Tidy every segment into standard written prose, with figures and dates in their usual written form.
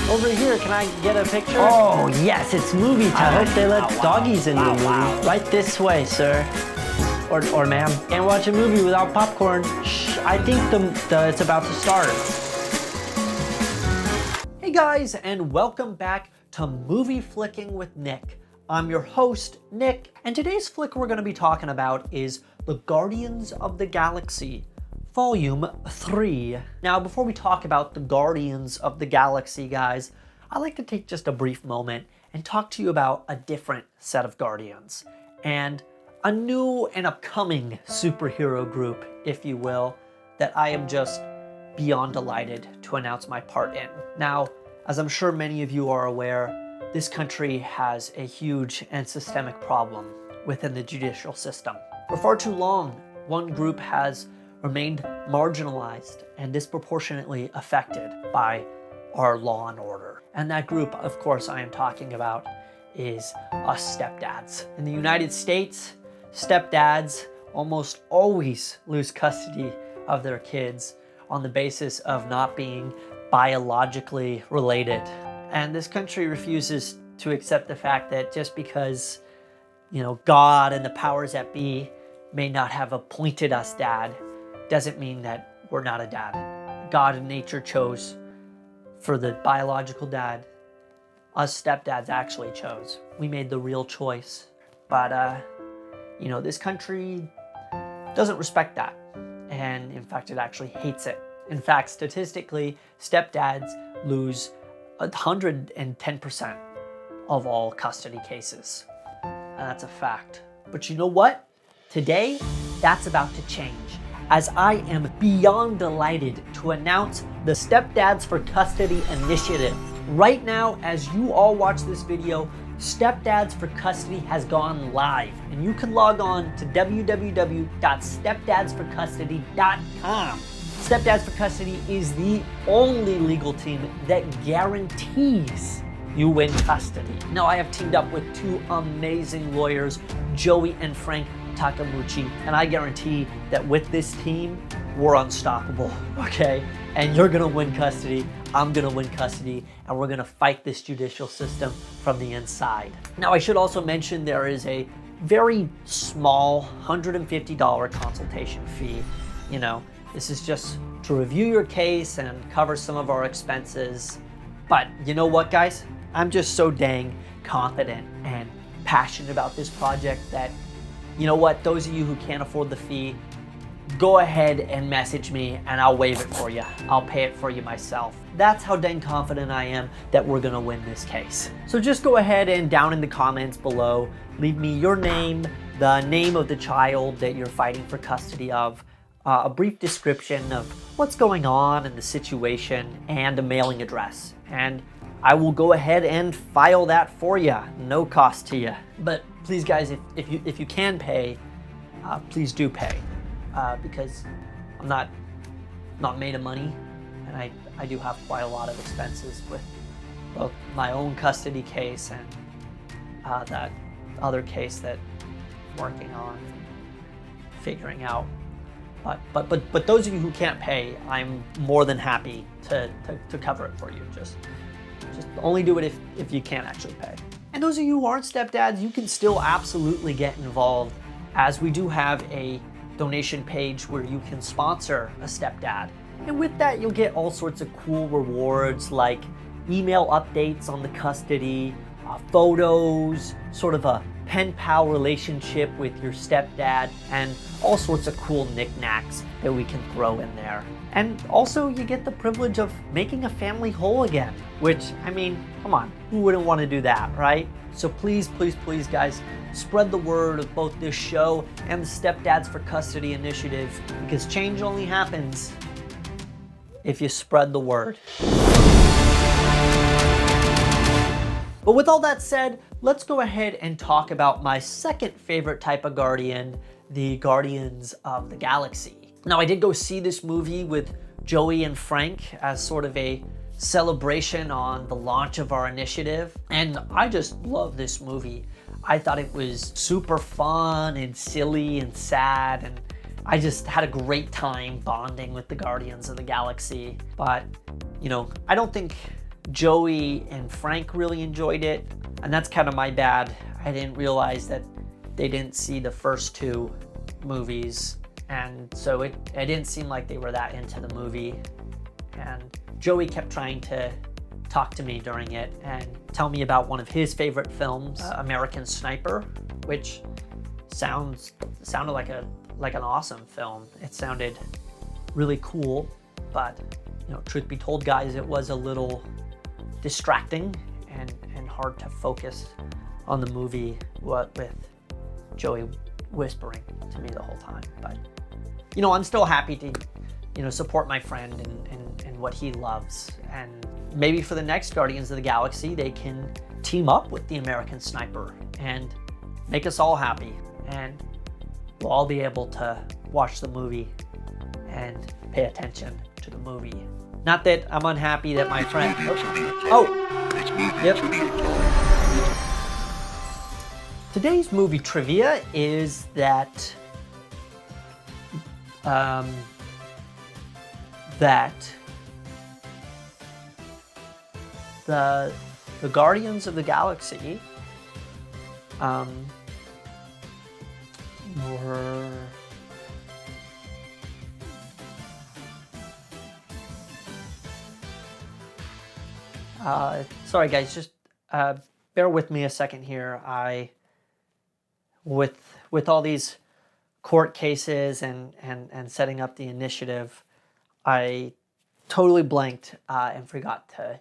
Over here, can I get a picture? Oh, yes, it's movie time. I hope they let doggies in the movie. Right this way, sir. Or ma'am. Can't watch a movie without popcorn. Shh, I think it's about to start. Hey guys, and welcome back to Movie Flicking with Nick. I'm your host, Nick, and today's flick we're gonna be talking about is The Guardians of the Galaxy, Volume 3. Now, before we talk about the Guardians of the Galaxy, guys, I'd like to take just a brief moment and talk to you about a different set of Guardians, and a new and upcoming superhero group, if you will, that I am just beyond delighted to announce my part in. Now, as I'm sure many of you are aware, this country has a huge and systemic problem within the judicial system. For far too long, one group has remained marginalized and disproportionately affected by our law and order. And that group, of course, I am talking about is us stepdads. In the United States, stepdads almost always lose custody of their kids on the basis of not being biologically related. And this country refuses to accept the fact that just because, God and the powers that be may not have appointed us dad, doesn't mean that we're not a dad. God and nature chose for the biological dad. Us stepdads actually chose. We made the real choice. But, this country doesn't respect that. And in fact, it actually hates it. In fact, statistically, stepdads lose 110% of all custody cases. And that's a fact. But you know what? Today, that's about to change, as I am beyond delighted to announce the Stepdads for Custody initiative. Right now, as you all watch this video, Stepdads for Custody has gone live, and you can log on to www.stepdadsforcustody.com. Stepdads for Custody is the only legal team that guarantees you win custody. Now, I have teamed up with two amazing lawyers, Joey and Frank Takamuchi, and I guarantee that with this team, we're unstoppable, okay? And you're gonna win custody, I'm gonna win custody, and we're gonna fight this judicial system from the inside. Now, I should also mention there is a very small $150 consultation fee. This is just to review your case and cover some of our expenses. But you know what, guys? I'm just so dang confident and passionate about this project that, you know what, those of you who can't afford the fee, go ahead and message me and I'll waive it for you. I'll pay it for you myself. That's how dang confident I am that we're gonna win this case. So just go ahead and down in the comments below, leave me your name, the name of the child that you're fighting for custody of, a brief description of what's going on in the situation, and a mailing address. And I will go ahead and file that for you, no cost to you. But please, guys, if you can pay, please do pay, because I'm not made of money, and I do have quite a lot of expenses with both my own custody case and that other case that I'm working on figuring out. But those of you who can't pay, I'm more than happy to cover it for you. Just only do it if you can't actually pay. And those of you who aren't stepdads, you can still absolutely get involved, as we do have a donation page where you can sponsor a stepdad. And with that, you'll get all sorts of cool rewards like email updates on the custody, photos, sort of a pen pal relationship with your stepdad, and all sorts of cool knickknacks that we can throw in there. And also, you get the privilege of making a family whole again, which, come on, who wouldn't want to do that, right? So please, please, please, guys, spread the word of both this show and the Stepdads for Custody initiative, because change only happens if you spread the word. But with all that said, let's go ahead and talk about my second favorite type of Guardian, the Guardians of the Galaxy. Now, I did go see this movie with Joey and Frank as sort of a celebration on the launch of our initiative, and I just love this movie. I thought it was super fun and silly and sad, and I just had a great time bonding with the Guardians of the Galaxy. But, I don't think Joey and Frank really enjoyed it, and that's kind of my bad. I didn't realize that they didn't see the first two movies, and so it didn't seem like they were that into the movie. And Joey kept trying to talk to me during it and tell me about one of his favorite films, American Sniper, which sounded like an awesome film. It sounded really cool, but truth be told, guys, it was a little distracting and hard to focus on the movie with Joey whispering to me the whole time. But I'm still happy to support my friend and what he loves, and maybe for the next Guardians of the Galaxy they can team up with the American Sniper and make us all happy, and we'll all be able to watch the movie and pay attention to the movie. Not that I'm unhappy that my friend... Yep. Today's movie trivia is that the Guardians of the Galaxy were sorry guys, just bear with me a second here. With all these court cases and setting up the initiative, I totally blanked and forgot to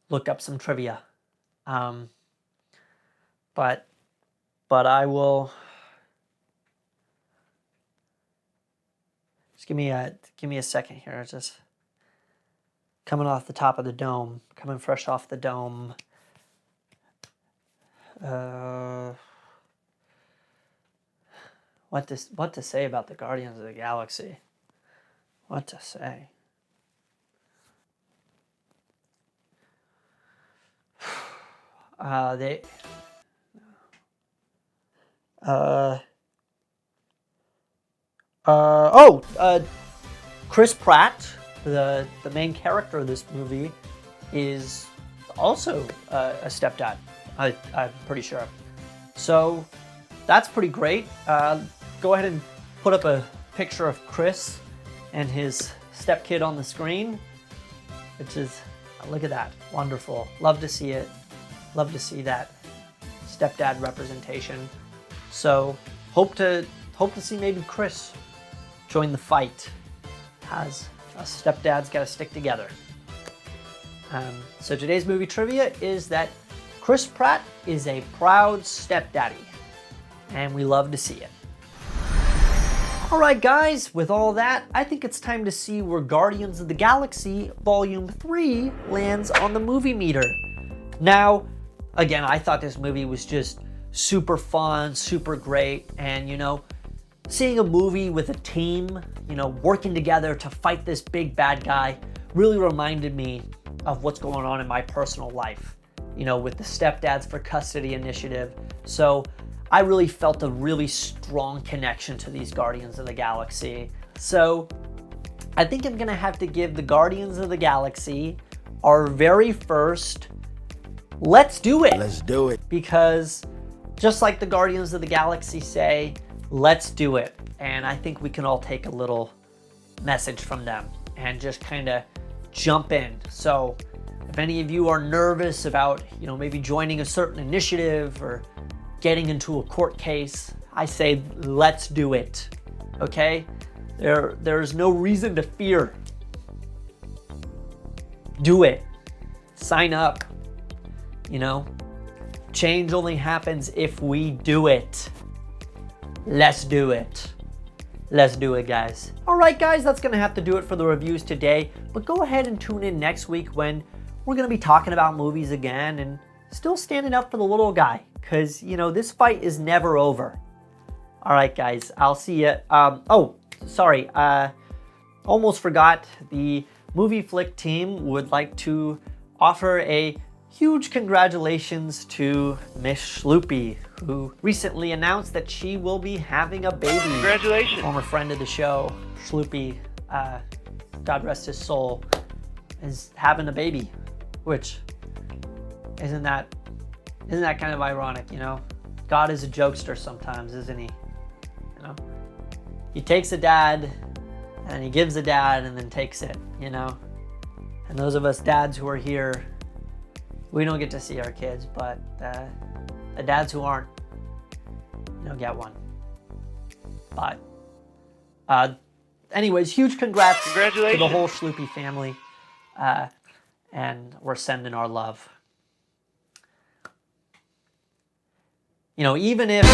look up some trivia. But I will just give me a second here. Just coming off the top of the dome, coming fresh off the dome. What to say about the Guardians of the Galaxy? What to say? Chris Pratt, the main character of this movie, is also a stepdad. I'm pretty sure. So that's pretty great. Go ahead and put up a picture of Chris and his stepkid on the screen, which is, look at that, wonderful. Love to see it. Love to see that stepdad representation. So hope to see maybe Chris join the fight, as us stepdads got to stick together. So today's movie trivia is that Chris Pratt is a proud stepdaddy, and we love to see it. All right, guys, with all that, I think it's time to see where Guardians of the Galaxy Volume 3 lands on the movie meter. Now, again, I thought this movie was just super fun, super great, and seeing a movie with a team, working together to fight this big bad guy really reminded me of what's going on in my personal life, with the Stepdads for Custody initiative. So I really felt a really strong connection to these Guardians of the Galaxy. So I think I'm gonna have to give the Guardians of the Galaxy our very first Let's Do It. Let's do it. Because just like the Guardians of the Galaxy say, let's do it. And I think we can all take a little message from them and just kind of jump in. So if any of you are nervous about, maybe joining a certain initiative or getting into a court case, I say let's do it. Okay? There's no reason to fear. Do it. Sign up. Change only happens if we do it. Let's do it. Let's do it, guys. All right, guys, that's gonna have to do it for the reviews today, but go ahead and tune in next week when we're gonna be talking about movies again and still standing up for the little guy, because this fight is never over. All right, guys, I'll see you. Almost forgot. The Movie Flick team would like to offer a huge congratulations to Miss Schloopy, who recently announced that she will be having a baby. Congratulations. Former friend of the show, Schloopy, God rest his soul, is having a baby Which, isn't that kind of ironic, you know? God is a jokester sometimes, isn't he? You know? He takes a dad, and he gives a dad, and then takes it, you know? And those of us dads who are here, we don't get to see our kids, but the dads who aren't, you know, get one. But, anyways, huge congrats to the whole Schloopy family. And we're sending our love. You know, even if